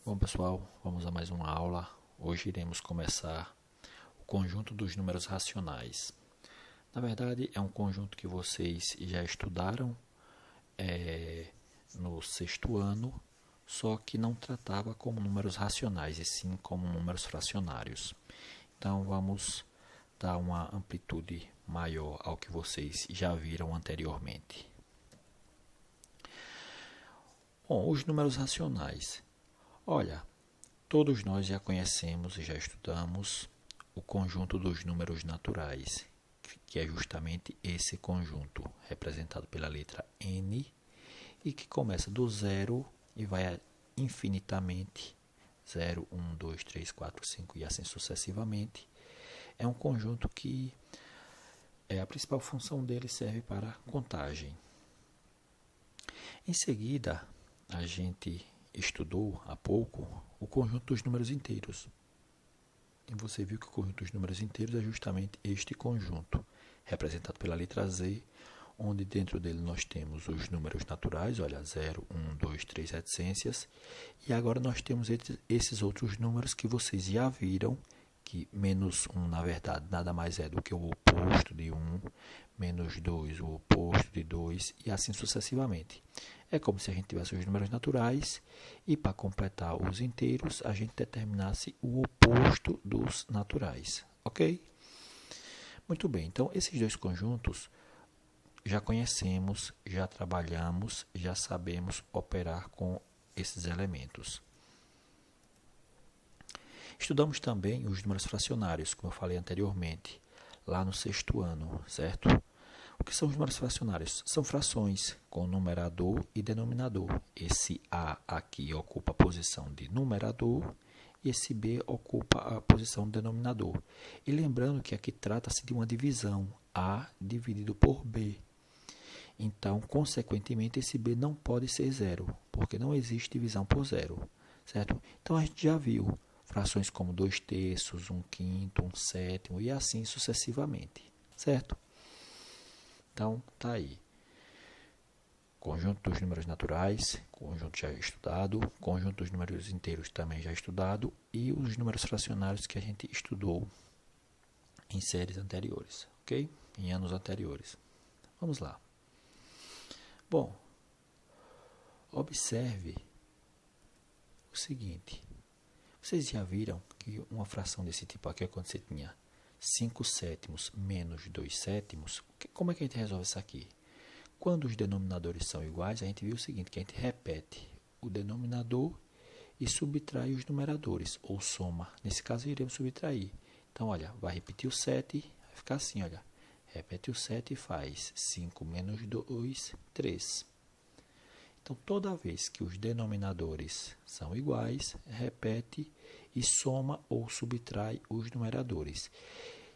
Bom, pessoal, vamos a mais uma aula. Hoje iremos começar o conjunto dos números racionais. Na verdade, é um conjunto que vocês já estudaram no sexto ano, só que não tratava como números racionais, e sim como números fracionários. Então, vamos dar uma amplitude maior ao que vocês já viram anteriormente. Bom, os números racionais. Olha, todos nós já conhecemos e já estudamos o conjunto dos números naturais, que é justamente esse conjunto, representado pela letra N, e que começa do zero e vai infinitamente, 0, 1, 2, 3, 4, 5 e assim sucessivamente. É um conjunto que a principal função dele serve para contagem. Em seguida, a gente estudou há pouco o conjunto dos números inteiros. E você viu que o conjunto dos números inteiros é justamente este conjunto, representado pela letra Z, onde dentro dele nós temos os números naturais, olha, 0, 1, 2, 3 reticências, e agora nós temos esses outros números que vocês já viram, que menos 1, na verdade, nada mais é do que o oposto de 1, menos 2, o oposto de 2, e assim sucessivamente. É como se a gente tivesse os números naturais e, para completar os inteiros, a gente determinasse o oposto dos naturais. Ok? Muito bem, então esses dois conjuntos já conhecemos, já trabalhamos, já sabemos operar com esses elementos. Estudamos também os números fracionários, como eu falei anteriormente, lá no sexto ano, certo? O que são os números fracionários? São frações com numerador e denominador. Esse A aqui ocupa a posição de numerador e esse B ocupa a posição de denominador. E lembrando que aqui trata-se de uma divisão, A dividido por B. Então, consequentemente, esse B não pode ser zero, porque não existe divisão por zero, certo? Então, a gente já viu frações como 2/3, 1/5, 1/7 e assim sucessivamente, certo? Então, tá aí. Conjunto dos números naturais, conjunto já estudado, conjunto dos números inteiros também já estudado, e os números fracionários que a gente estudou em séries anteriores, ok? Em anos anteriores. Vamos lá. Bom, observe o seguinte. Vocês já viram que uma fração desse tipo aqui é quando você tinha 5/7 menos 2/7? Como é que a gente resolve isso aqui? Quando os denominadores são iguais, a gente viu o seguinte, que a gente repete o denominador e subtrai os numeradores, ou soma. Nesse caso, iremos subtrair. Então, olha, vai repetir o 7, vai ficar assim, olha. Repete o 7 e faz 5 menos 2, 3. Então, toda vez que os denominadores são iguais, repete e soma ou subtrai os numeradores.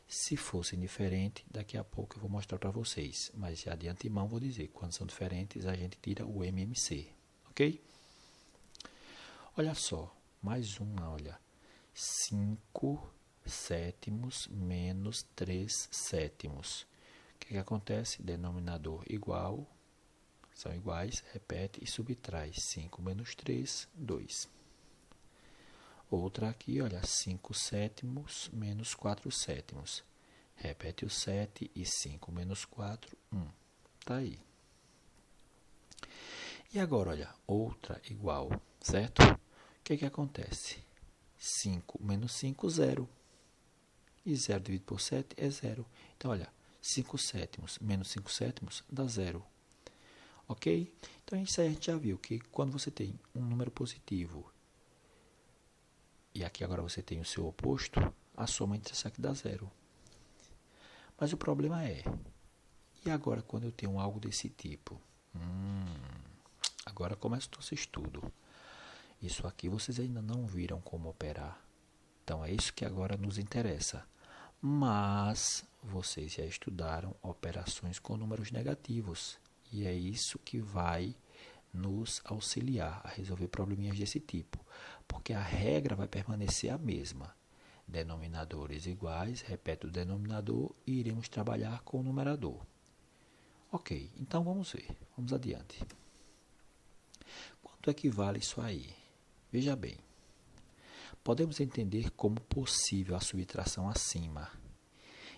Se fosse diferente, daqui a pouco eu vou mostrar para vocês. Mas já de antemão vou dizer, quando são diferentes, a gente tira o MMC. Ok? Olha só, mais uma, olha. 5/7 menos 3/7. O que acontece? Denominador igual, são iguais, repete e subtrai. 5 menos 3, 2. Outra aqui, olha, 5/7 menos 4/7. Repete o 7 e 5 menos 4, 1. Está aí. E agora, olha, outra igual, certo? O que acontece? 5 menos 5, 0. E 0 dividido por 7 é 0. Então, olha, 5/7 menos 5/7 dá 0. Ok? Então, isso aí a gente já viu que quando você tem um número positivo e aqui agora você tem o seu oposto, a soma entre isso aqui dá 0. Mas o problema é, e agora quando eu tenho algo desse tipo? Agora começa o nosso estudo. Isso aqui vocês ainda não viram como operar. Então é isso que agora nos interessa. Mas vocês já estudaram operações com números negativos. E é isso que vai nos auxiliar a resolver probleminhas desse tipo. Porque a regra vai permanecer a mesma. Denominadores iguais, repete o denominador e iremos trabalhar com o numerador. Ok, então vamos ver. Vamos adiante. Quanto é que vale isso aí? Veja bem. Podemos entender como possível a subtração acima,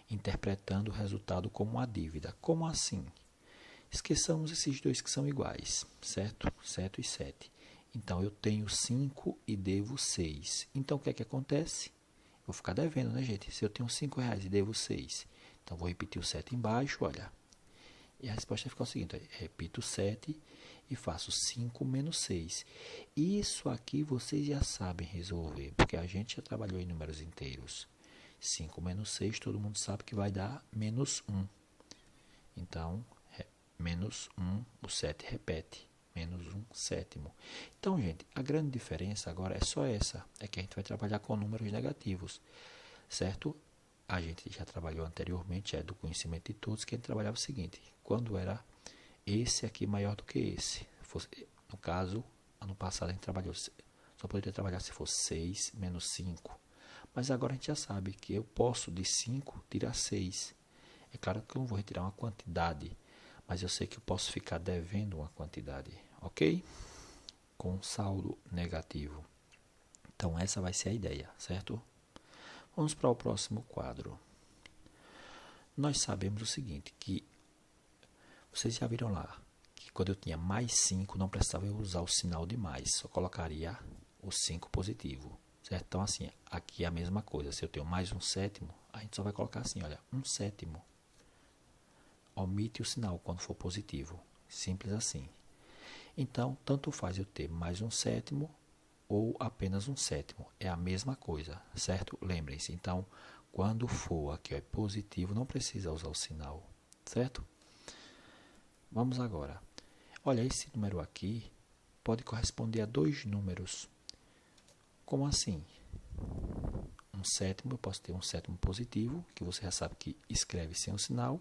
interpretando o resultado como uma dívida. Como assim? Esqueçamos esses dois que são iguais, certo? 7 e 7. Então, eu tenho 5 e devo 6. Então, o que é que acontece? Vou ficar devendo, né, gente? Se eu tenho R$ 5 e devo 6. Então, vou repetir o 7 embaixo, olha. E a resposta fica o seguinte, repito 7 e faço 5 menos 6. Isso aqui vocês já sabem resolver, porque a gente já trabalhou em números inteiros. 5 menos 6, todo mundo sabe que vai dar menos 1. Então, menos 1, o 7 repete, menos 1 sétimo. Então, gente, a grande diferença agora é só essa, é que a gente vai trabalhar com números negativos, certo? A gente já trabalhou anteriormente, já é do conhecimento de todos, que a gente trabalhava o seguinte, quando era esse aqui maior do que esse. No caso, ano passado a gente trabalhou, só poderia trabalhar se fosse 6 menos 5. Mas agora a gente já sabe que eu posso de 5 tirar 6. É claro que eu não vou retirar uma quantidade, mas eu sei que eu posso ficar devendo uma quantidade, ok? Com saldo negativo. Então essa vai ser a ideia, certo? Vamos para o próximo quadro. Nós sabemos o seguinte, que vocês já viram lá, que quando eu tinha mais 5, não precisava eu usar o sinal de mais, só colocaria o 5 positivo, certo? Então assim, aqui é a mesma coisa, se eu tenho mais um sétimo, a gente só vai colocar assim, olha, um sétimo. Omite o sinal quando for positivo, simples assim. Então, tanto faz eu ter mais um sétimo ou apenas um sétimo, é a mesma coisa, certo? Lembrem-se, então, quando for aqui ó, positivo, não precisa usar o sinal, certo? Vamos agora. Olha, esse número aqui pode corresponder a dois números. Como assim? Um sétimo, eu posso ter um sétimo positivo, que você já sabe que escreve sem o sinal,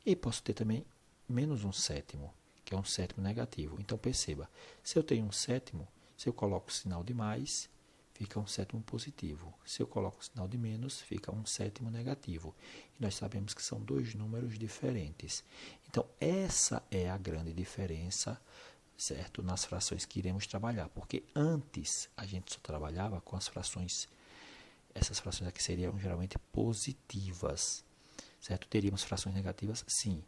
e posso ter também menos um sétimo, que é um sétimo negativo. Então, perceba, se eu tenho um sétimo, se eu coloco o sinal de mais, fica um sétimo positivo. Se eu coloco o sinal de menos, fica um sétimo negativo. E nós sabemos que são dois números diferentes. Então, essa é a grande diferença, certo? Nas frações que iremos trabalhar. Porque antes, a gente só trabalhava com as frações, essas frações aqui seriam geralmente positivas. Certo? Teríamos frações negativas? Sim,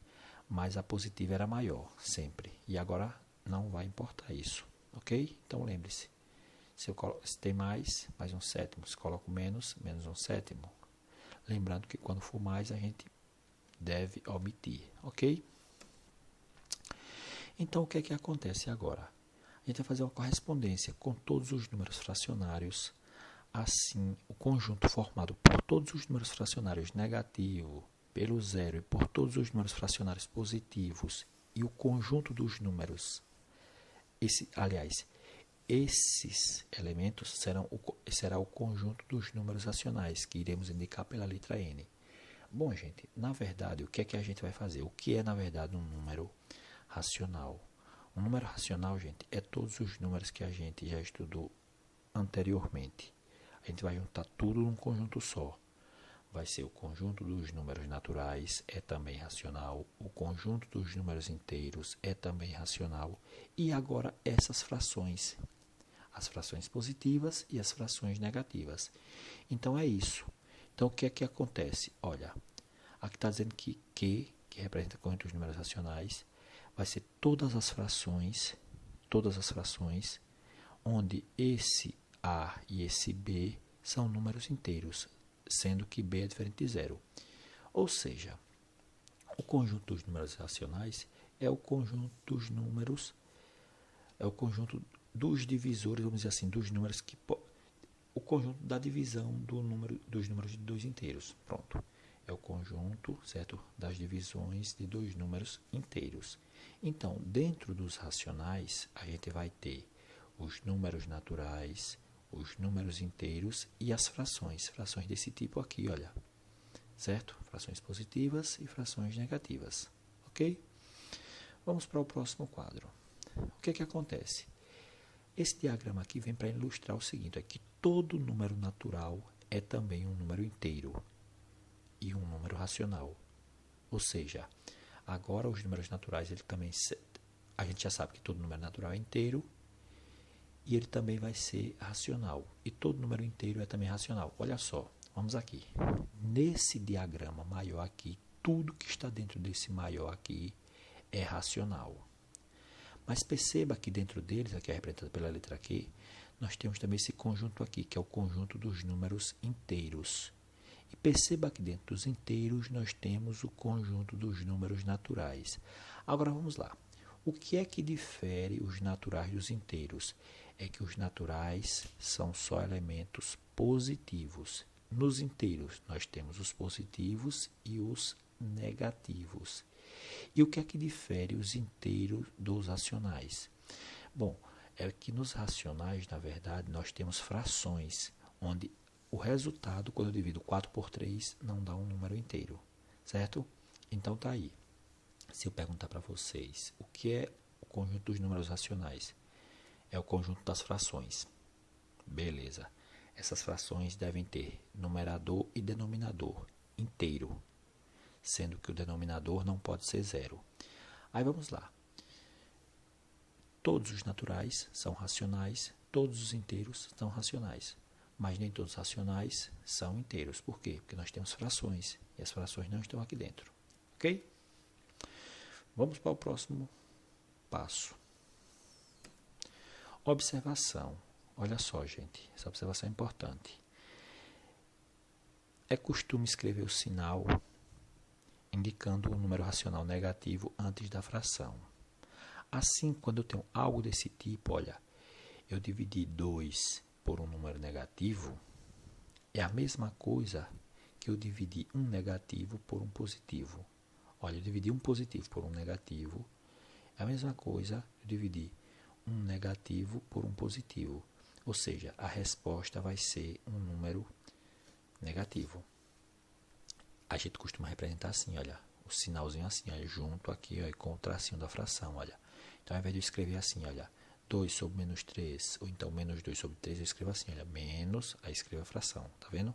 mas a positiva era maior, sempre. E agora não vai importar isso, ok? Então lembre-se, se tem mais um sétimo. Se coloco menos um sétimo. Lembrando que quando for mais, a gente deve omitir, ok? Então o que é que acontece agora? A gente vai fazer uma correspondência com todos os números fracionários. Assim, o conjunto formado por todos os números fracionários negativo, pelo zero e por todos os números fracionários positivos e o conjunto dos números, esses elementos será o conjunto dos números racionais que iremos indicar pela letra N. Bom, gente, na verdade, o que é que a gente vai fazer? O que é, na verdade, um número racional? Um número racional, gente, é todos os números que a gente já estudou anteriormente. A gente vai juntar tudo num conjunto só. Vai ser o conjunto dos números naturais, é também racional. O conjunto dos números inteiros é também racional. E agora essas frações, as frações positivas e as frações negativas. Então é isso. Então o que é que acontece? Olha, aqui está dizendo que representa o conjunto dos números racionais, vai ser todas as frações, onde esse A e esse B são números inteiros, sendo que B é diferente de zero. Ou seja, o conjunto dos números racionais é o conjunto dos números, é o conjunto dos divisores, vamos dizer assim, dos números que o conjunto da divisão dos números de dois inteiros. Pronto. É o conjunto, certo, das divisões de dois números inteiros. Então, dentro dos racionais, a gente vai ter os números naturais, os números inteiros e as frações desse tipo aqui, olha, certo? Frações positivas e frações negativas, ok? Vamos para o próximo quadro. O que é que acontece? Esse diagrama aqui vem para ilustrar o seguinte, é que todo número natural é também um número inteiro e um número racional. Ou seja, agora os números naturais, ele também, a gente já sabe que todo número natural é inteiro e ele também vai ser racional. E todo número inteiro é também racional. Olha só, vamos aqui. Nesse diagrama maior aqui, tudo que está dentro desse maior aqui é racional. Mas perceba que dentro deles, aqui é representado pela letra Q, nós temos também esse conjunto aqui, que é o conjunto dos números inteiros. E perceba que dentro dos inteiros nós temos o conjunto dos números naturais. Agora vamos lá. O que é que difere os naturais dos inteiros? É que os naturais são só elementos positivos. Nos inteiros nós temos os positivos e os negativos. E o que é que difere os inteiros dos racionais? Bom, é que nos racionais, na verdade, nós temos frações, onde o resultado, quando eu divido 4 por 3, não dá um número inteiro, certo? Então tá aí. Se eu perguntar para vocês o que é o conjunto dos números racionais, é o conjunto das frações. Beleza. Essas frações devem ter numerador e denominador inteiro, sendo que o denominador não pode ser zero. Aí vamos lá. Todos os naturais são racionais, todos os inteiros são racionais, mas nem todos os racionais são inteiros. Por quê? Porque nós temos frações e as frações não estão aqui dentro. Ok? Vamos para o próximo passo. Observação. Olha só, gente, essa observação é importante. É costume escrever o sinal indicando o número racional negativo antes da fração. Assim, quando eu tenho algo desse tipo, olha, eu dividi 2 por um número negativo, é a mesma coisa que eu dividi um negativo por um positivo. Olha, eu dividi um positivo por um negativo, é a mesma coisa que eu dividi um negativo por um positivo. Ou seja, a resposta vai ser um número negativo. A gente costuma representar assim, olha, o sinalzinho assim, olha, junto aqui, ó, com o tracinho da fração, olha. Então, ao invés de eu escrever assim, olha, 2 sobre menos 3, ou então menos 2 sobre 3, eu escrevo assim, olha, menos, aí escrevo a fração, tá vendo?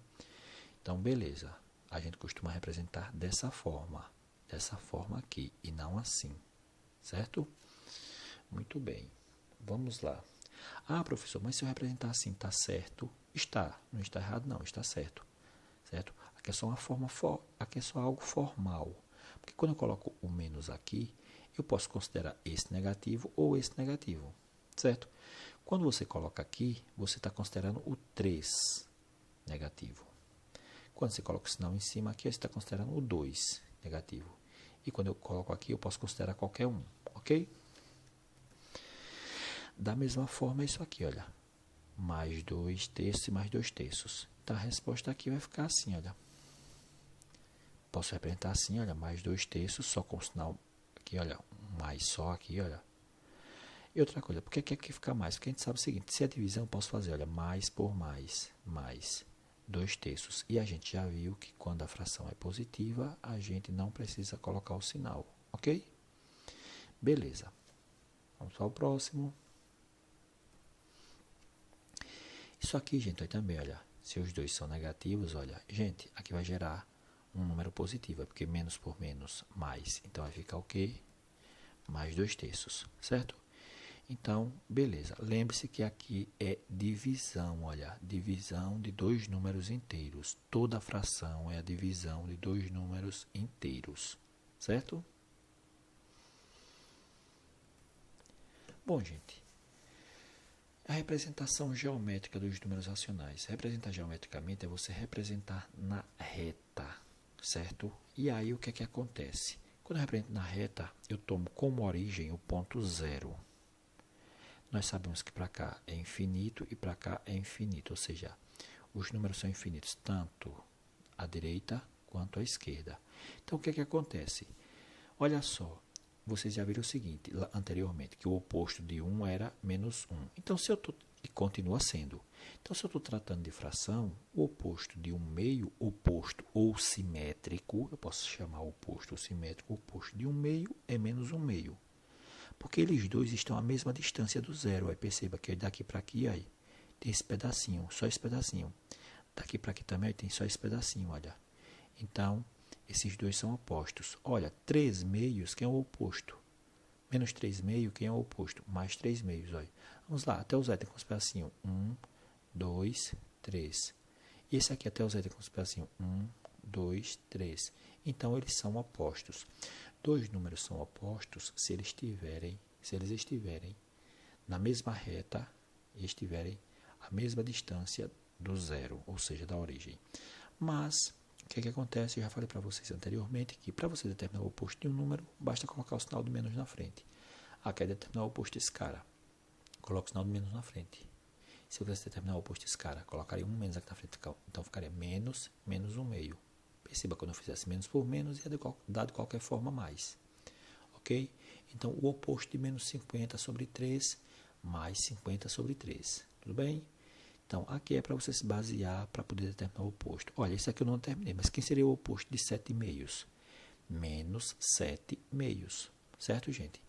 Então, beleza. A gente costuma representar dessa forma aqui, e não assim, certo? Muito bem. Vamos lá. Ah, professor, mas se eu representar assim, está certo? Está. Não está errado, não. Está certo. Certo? Aqui é só uma forma, aqui é só algo formal. Porque quando eu coloco o menos aqui, eu posso considerar esse negativo ou esse negativo. Certo? Quando você coloca aqui, você está considerando o 3 negativo. Quando você coloca o sinal em cima aqui, você está considerando o 2 negativo. E quando eu coloco aqui, eu posso considerar qualquer um. Ok? Da mesma forma, isso aqui, olha. Mais 2 terços e mais 2 terços. Então, a resposta aqui vai ficar assim, olha. Posso representar assim, olha. Mais 2 terços, só com o sinal aqui, olha. Mais só aqui, olha. E outra coisa, por que aqui fica mais? Porque a gente sabe o seguinte, se é divisão, eu posso fazer, olha, mais por mais 2 terços. E a gente já viu que quando a fração é positiva, a gente não precisa colocar o sinal, ok? Beleza. Vamos para o próximo. Isso aqui, gente, aí também, olha, se os dois são negativos, olha, gente, aqui vai gerar um número positivo, é porque menos por menos, mais. Então, vai ficar o quê? Mais 2 terços, certo? Então, beleza. Lembre-se que aqui é divisão, olha, divisão de dois números inteiros. Toda fração é a divisão de dois números inteiros, certo? Bom, gente, a representação geométrica dos números racionais. Representar geometricamente é você representar na reta, certo? E aí o que é que acontece? Quando eu represento na reta, eu tomo como origem o ponto zero. Nós sabemos que para cá é infinito e para cá é infinito, ou seja, os números são infinitos tanto à direita quanto à esquerda. Então o que é que acontece? Olha só. Vocês já viram o seguinte, anteriormente, que o oposto de 1 era menos 1. Então, se eu tô, e continua sendo. Então, se eu estou tratando de fração, o oposto de 1 meio, oposto ou simétrico, eu posso chamar o oposto ou simétrico, o oposto de 1 meio é menos 1 meio. Porque eles dois estão à mesma distância do zero. Aí perceba que daqui para aqui, aí, tem esse pedacinho, só esse pedacinho. Daqui para aqui também tem só esse pedacinho, olha. Então, esses dois são opostos. Olha, 3 meios, quem é o oposto? Menos 3 meios, quem é o oposto? Mais 3 meios, olha. Vamos lá, até o z tem como pedacinho 1, 2, 3. E esse aqui até o z tem como pedacinho 1, 2, 3. Então, eles são opostos. Dois números são opostos se eles estiverem na mesma reta e estiverem à mesma distância do zero, ou seja, da origem. Mas, o que acontece? Eu já falei para vocês anteriormente que para você determinar o oposto de um número, basta colocar o sinal do menos na frente. Quer determinar o oposto desse cara, coloca o sinal do menos na frente. Se eu quisesse determinar o oposto desse cara, colocaria um menos aqui na frente, então ficaria menos, menos 1 meio. Perceba, quando eu fizesse menos por menos, ia dar de qualquer forma mais. Ok? Então, o oposto de menos 50 sobre 3, mais 50 sobre 3. Tudo bem? Então, aqui é para você se basear para poder determinar o oposto. Olha, esse aqui eu não terminei, mas quem seria o oposto de 7 meios? Menos 7 meios. Certo, gente?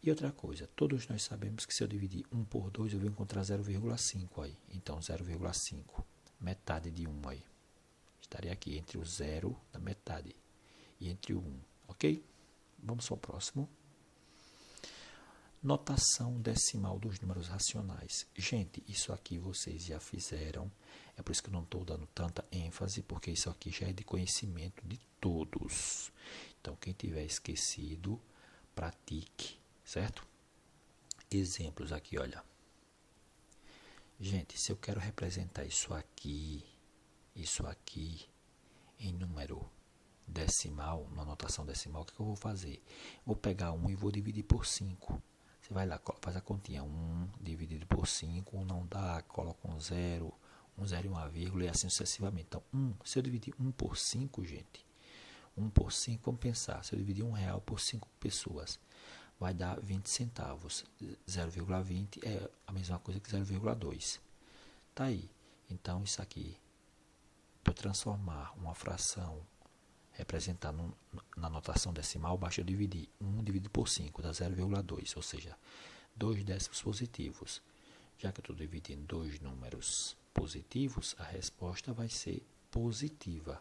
E outra coisa, todos nós sabemos que se eu dividir 1 por 2, eu vou encontrar 0,5 aí. Então, 0,5, metade de 1 aí. Estaria aqui entre o 0 da metade e entre o 1, ok? Vamos ao próximo. Notação decimal dos números racionais. Gente, isso aqui vocês já fizeram. É por isso que eu não estou dando tanta ênfase, porque isso aqui já é de conhecimento de todos. Então, quem tiver esquecido, pratique, certo? Exemplos aqui, olha. Gente, se eu quero representar isso aqui em número decimal, na notação decimal, o que eu vou fazer? Vou pegar 1 e vou dividir por 5. Você vai lá, faz a continha, 1 dividido por 5, 1 não dá, coloca um 0 e uma vírgula e assim sucessivamente. Então, se eu dividir 1 por 5, gente, 1 por 5, vamos pensar, se eu dividir R$1 por 5 pessoas, vai dar 20 centavos. 0,20 é a mesma coisa que 0,2. Tá aí. Então, isso aqui, para transformar uma fração, representar na notação decimal, basta eu dividir 1 dividido por 5, dá 0,2, ou seja, 2 décimos positivos. Já que eu estou dividindo dois números positivos, a resposta vai ser positiva.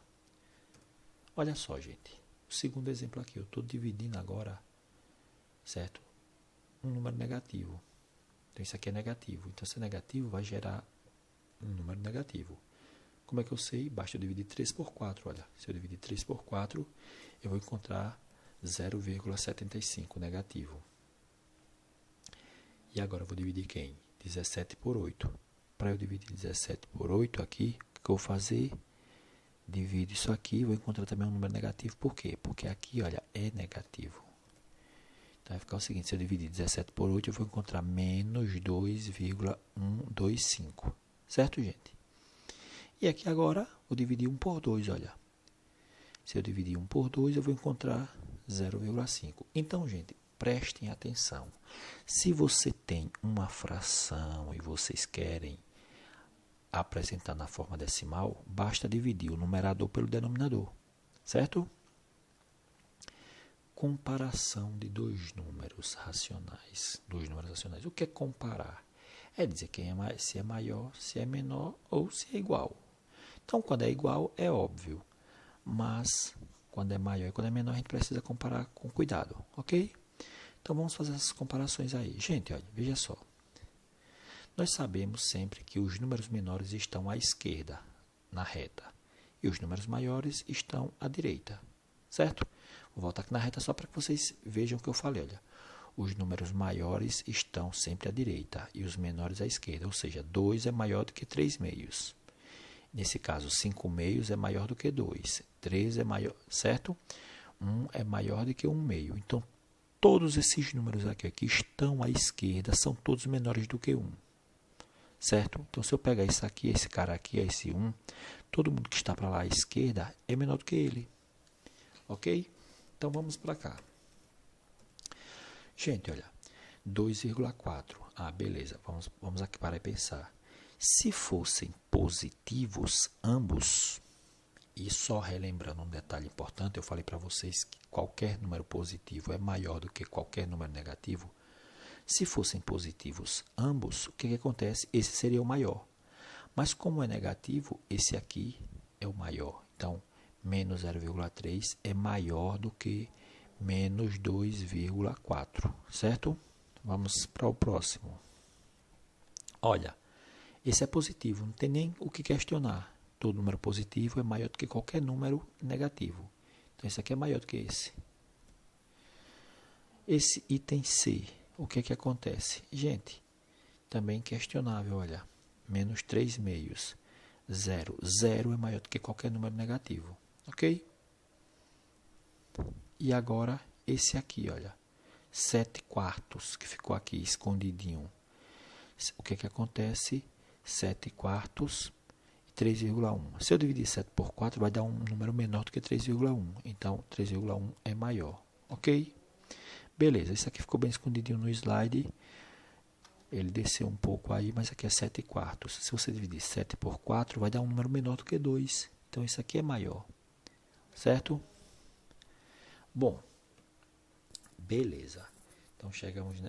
Olha só, gente, o segundo exemplo aqui, eu estou dividindo agora, certo? Um número negativo. Então, isso aqui é negativo. Então, se é negativo, vai gerar um número negativo. Como é que eu sei? Basta eu dividir 3 por 4. Olha, se eu dividir 3 por 4, eu vou encontrar 0,75 negativo. E agora eu vou dividir quem? 17 por 8. Para eu dividir 17 por 8 aqui, o que eu vou fazer? Divido isso aqui e vou encontrar também um número negativo. Por quê? Porque aqui, olha, é negativo. Então vai ficar o seguinte, se eu dividir 17 por 8, eu vou encontrar menos 2,125. Certo, gente? E aqui agora, vou dividir 1 por 2, olha. Se eu dividir 1 por 2, eu vou encontrar 0,5. Então, gente, prestem atenção. Se você tem uma fração e vocês querem apresentar na forma decimal, basta dividir o numerador pelo denominador, certo? Comparação de dois números racionais. O que é comparar? É dizer se é maior, se é menor ou se é igual. Então, quando é igual, é óbvio. Mas, quando é maior e quando é menor, a gente precisa comparar com cuidado, ok? Então, vamos fazer essas comparações aí. Gente, olha, veja só. Nós sabemos sempre que os números menores estão à esquerda, na reta. E os números maiores estão à direita, certo? Vou voltar aqui na reta só para que vocês vejam o que eu falei, olha. Os números maiores estão sempre à direita e os menores à esquerda, ou seja, 2 é maior do que 3 meios. Nesse caso, 5 meios é maior do que 2, 3 é maior, certo? 1 é maior do que 1 meio. Então, todos esses números aqui que estão à esquerda são todos menores do que 1, certo? Então, se eu pegar isso aqui, esse cara aqui, esse 1, todo mundo que está para lá à esquerda é menor do que ele, ok? Então, vamos para cá. Gente, olha, 2,4. Beleza, vamos aqui parar e pensar. Se fossem positivos ambos, e só relembrando um detalhe importante, eu falei para vocês que qualquer número positivo é maior do que qualquer número negativo. Se fossem positivos ambos, o que acontece? Esse seria o maior. Mas como é negativo, esse aqui é o maior. Então, menos 0,3 é maior do que menos 2,4, certo? Vamos para o próximo. Olha, esse é positivo, não tem nem o que questionar. Todo número positivo é maior do que qualquer número negativo. Então, esse aqui é maior do que esse. Esse item C, o que é que acontece? Gente, também questionável, olha. Menos 3 meios. 0. 0 é maior do que qualquer número negativo. Ok? E agora, esse aqui, olha. 7 quartos, que ficou aqui escondidinho. O que é que acontece? 7 quartos e 3,1. Se eu dividir 7 por 4, vai dar um número menor do que 3,1. Então, 3,1 é maior. Ok? Beleza, isso aqui ficou bem escondidinho no slide. Ele desceu um pouco aí, mas aqui é 7 quartos. Se você dividir 7 por 4, vai dar um número menor do que 2. Então, isso aqui é maior. Certo? Bom, beleza. Então, chegamos...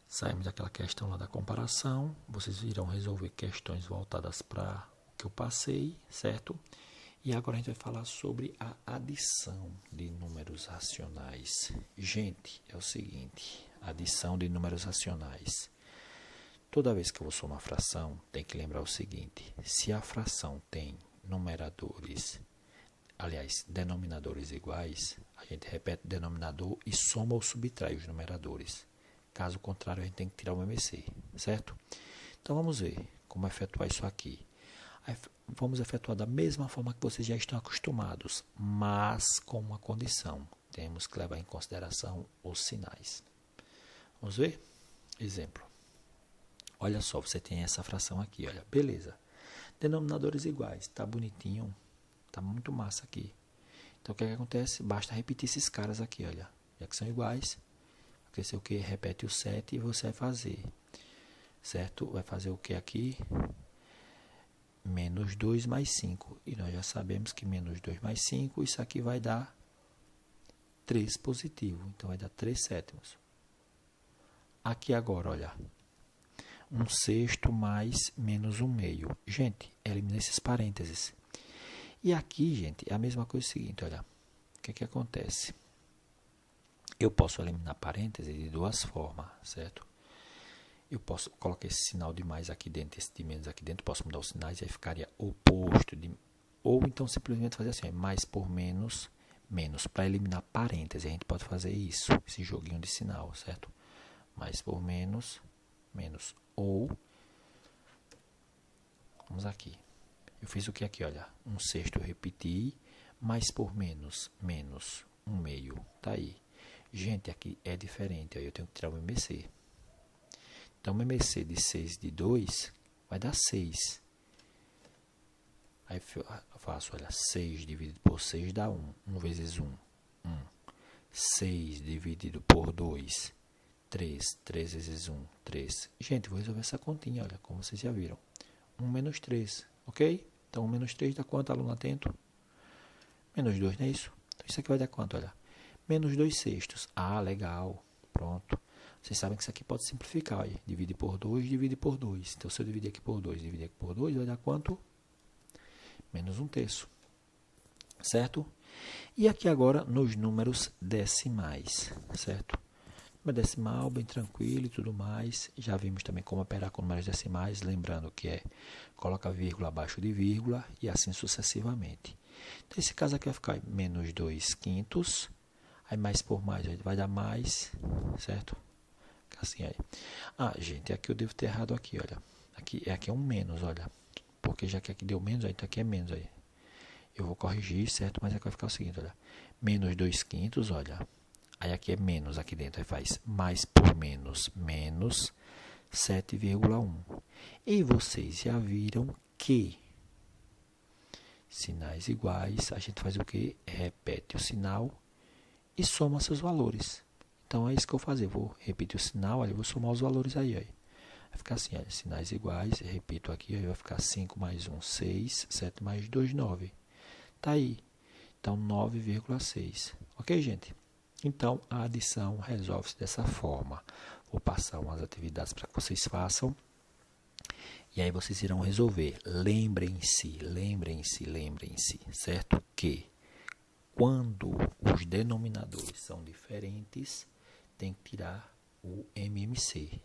saímos daquela questão lá da comparação. Vocês irão resolver questões voltadas para o que eu passei, certo? E agora a gente vai falar sobre a adição de números racionais. Gente, é o seguinte, adição de números racionais. Toda vez que eu vou somar uma fração, tem que lembrar o seguinte, se a fração tem denominadores iguais, a gente repete o denominador e soma ou subtrai os numeradores. Caso contrário, a gente tem que tirar o MMC, certo? Então, vamos ver como efetuar isso aqui. Vamos efetuar da mesma forma que vocês já estão acostumados, mas com uma condição. Temos que levar em consideração os sinais. Vamos ver? Exemplo. Olha só, você tem essa fração aqui, olha. Beleza. Denominadores iguais, está bonitinho, está muito massa aqui. Então, o que acontece? Basta repetir esses caras aqui, olha. Já que são iguais, o que? Repete o 7 e você vai fazer, certo? Vai fazer o que aqui? Menos 2 mais 5. E nós já sabemos que menos 2 mais 5, isso aqui vai dar 3 positivo. Então, vai dar 3 sétimos. Aqui agora, olha. 1/6 mais menos 1/2. Gente, elimina esses parênteses. E aqui, gente, é a mesma coisa seguinte, olha. O que acontece? Eu posso eliminar parênteses de duas formas, certo? Eu posso colocar esse sinal de mais aqui dentro, esse de menos aqui dentro, posso mudar os sinais e aí ficaria oposto. Ou então simplesmente fazer assim, mais por menos, menos. Para eliminar parênteses, a gente pode fazer isso, esse joguinho de sinal, certo? Mais por menos, menos. Ou, vamos aqui. Eu fiz o que aqui, olha, 1/6 eu repeti, mais por menos, menos 1/2, tá aí. Gente, aqui é diferente, aí eu tenho que tirar o MMC. Então, o MMC de 6 de 2 vai dar 6. Aí eu faço, olha, 6 dividido por 6 dá 1. 1 vezes 1, 1. 6 dividido por 2, 3. 3 vezes 1, 3. Gente, vou resolver essa continha, olha, como vocês já viram. 1 menos 3, ok? Então, 1 menos 3 dá quanto, aluno atento? Menos 2, não é isso? Então, isso aqui vai dar quanto, olha? Menos 2/6. Ah, legal. Pronto. Vocês sabem que isso aqui pode simplificar. Olha. Divide por 2, divide por 2. Então, se eu dividir aqui por 2, dividir aqui por 2, vai dar quanto? Menos 1/3. Certo? E aqui agora nos números decimais. Certo? Número decimal, bem tranquilo e tudo mais. Já vimos também como operar com números decimais. Lembrando que coloca vírgula abaixo de vírgula e assim sucessivamente. Então, esse caso aqui vai ficar menos 2/5. Aí mais por mais, vai dar mais, certo? Assim aí. Ah, gente, aqui eu devo ter errado aqui, olha. Aqui é um menos, olha. Porque já que aqui deu menos, aí, então aqui é menos aí. Eu vou corrigir, certo? Mas aqui vai ficar o seguinte, olha. Menos 2/5, olha. Aí aqui é menos aqui dentro, aí faz mais por menos, menos 7,1. E vocês já viram que sinais iguais, a gente faz o quê? Repete o sinal e soma seus valores. Então, é isso que eu vou fazer. Vou repetir o sinal, olha, eu vou somar os valores aí. Vai ficar assim, olha, sinais iguais, repito aqui, aí vai ficar 5 mais 1, 6, 7 mais 2, 9. Tá aí. Então, 9,6. Ok, gente? Então, a adição resolve-se dessa forma. Vou passar umas atividades para que vocês façam. E aí vocês irão resolver. Lembrem-se, certo? Que quando os denominadores são diferentes, tem que tirar o MMC.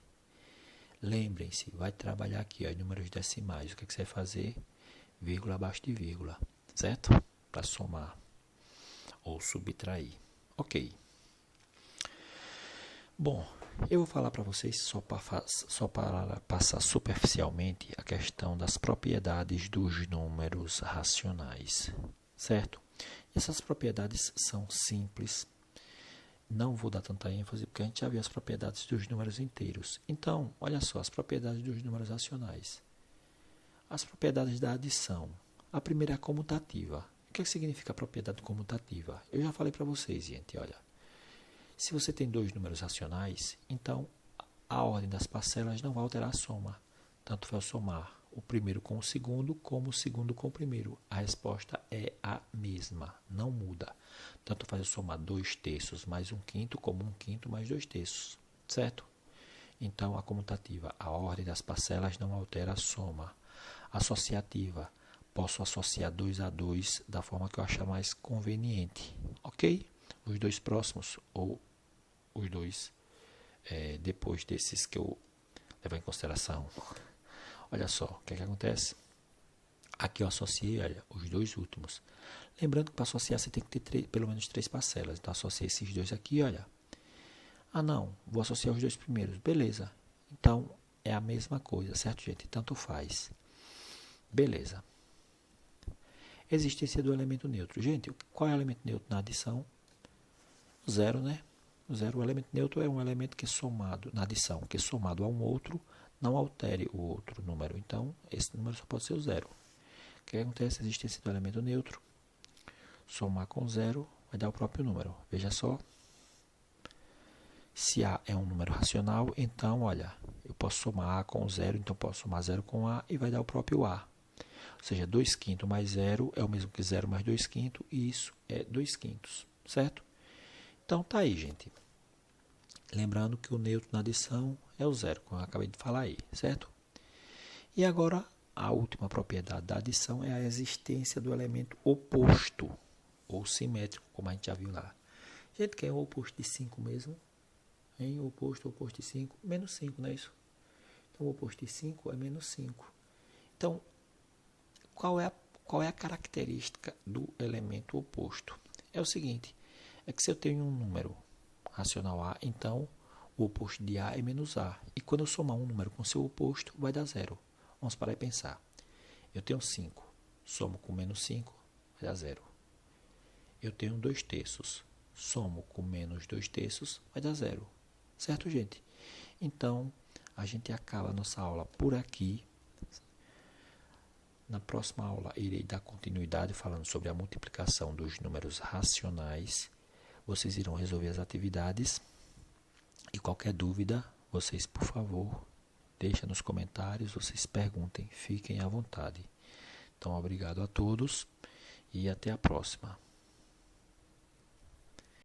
Lembrem-se, vai trabalhar aqui, ó, em números decimais. O que, é que você vai fazer? Vírgula abaixo de vírgula, certo? Para somar ou subtrair. Ok. Bom, eu vou falar para vocês só para passar superficialmente a questão das propriedades dos números racionais, certo? Essas propriedades são simples. Não vou dar tanta ênfase porque a gente já viu as propriedades dos números inteiros. Então, olha só, as propriedades dos números racionais. As propriedades da adição. A primeira é a comutativa. O que significa a propriedade comutativa? Eu já falei para vocês, gente, olha. Se você tem dois números racionais, então a ordem das parcelas não vai alterar a soma. Tanto vai somar o primeiro com o segundo, como o segundo com o primeiro. A resposta é a mesma, não muda. Tanto faz eu somar 2/3 mais 1/5, como 1/5 mais 2/3, certo? Então, a comutativa, a ordem das parcelas não altera a soma. Associativa, posso associar 2 a 2 da forma que eu achar mais conveniente, ok? Os dois próximos, ou os dois depois desses que eu levar em consideração. Olha só, o que acontece? Aqui eu associei, olha, os dois últimos. Lembrando que para associar você tem que ter pelo menos 3 parcelas. Então, associei esses dois aqui, olha. Ah, não, vou associar os dois primeiros. Beleza. Então, é a mesma coisa, certo, gente? Tanto faz. Beleza. Existência do elemento neutro. Gente, qual é o elemento neutro na adição? O zero, né? O zero, o elemento neutro é um elemento que somado, na adição, que somado a um outro, não altere o outro número. Então, esse número só pode ser o zero. O que acontece? A existência do elemento neutro. Somar com zero vai dar o próprio número. Veja só. Se A é um número racional, então, olha, eu posso somar A com zero, então posso somar zero com A e vai dar o próprio A. Ou seja, 2/5 mais 0 é o mesmo que 0 mais 2/5, e isso é 2/5, certo? Então, tá aí, gente. Lembrando que o neutro na adição é o zero, como eu acabei de falar aí, certo? E agora, a última propriedade da adição é a existência do elemento oposto, ou simétrico, como a gente já viu lá. Gente, quem é o oposto de 5 mesmo? Hein? O oposto de 5, menos 5, não é isso? Então, o oposto de 5 é menos 5. Então, qual é a característica do elemento oposto? É o seguinte, é que se eu tenho um número racional A, então o oposto de A é menos A. E quando eu somar um número com seu oposto, vai dar zero. Vamos parar e pensar. Eu tenho 5, somo com menos 5, vai dar zero. Eu tenho 2/3, somo com menos 2/3, vai dar zero. Certo, gente? Então, a gente acaba a nossa aula por aqui. Na próxima aula, irei dar continuidade falando sobre a multiplicação dos números racionais. Vocês irão resolver as atividades. E qualquer dúvida, vocês, por favor, deixem nos comentários, vocês perguntem, fiquem à vontade. Então, obrigado a todos e até a próxima.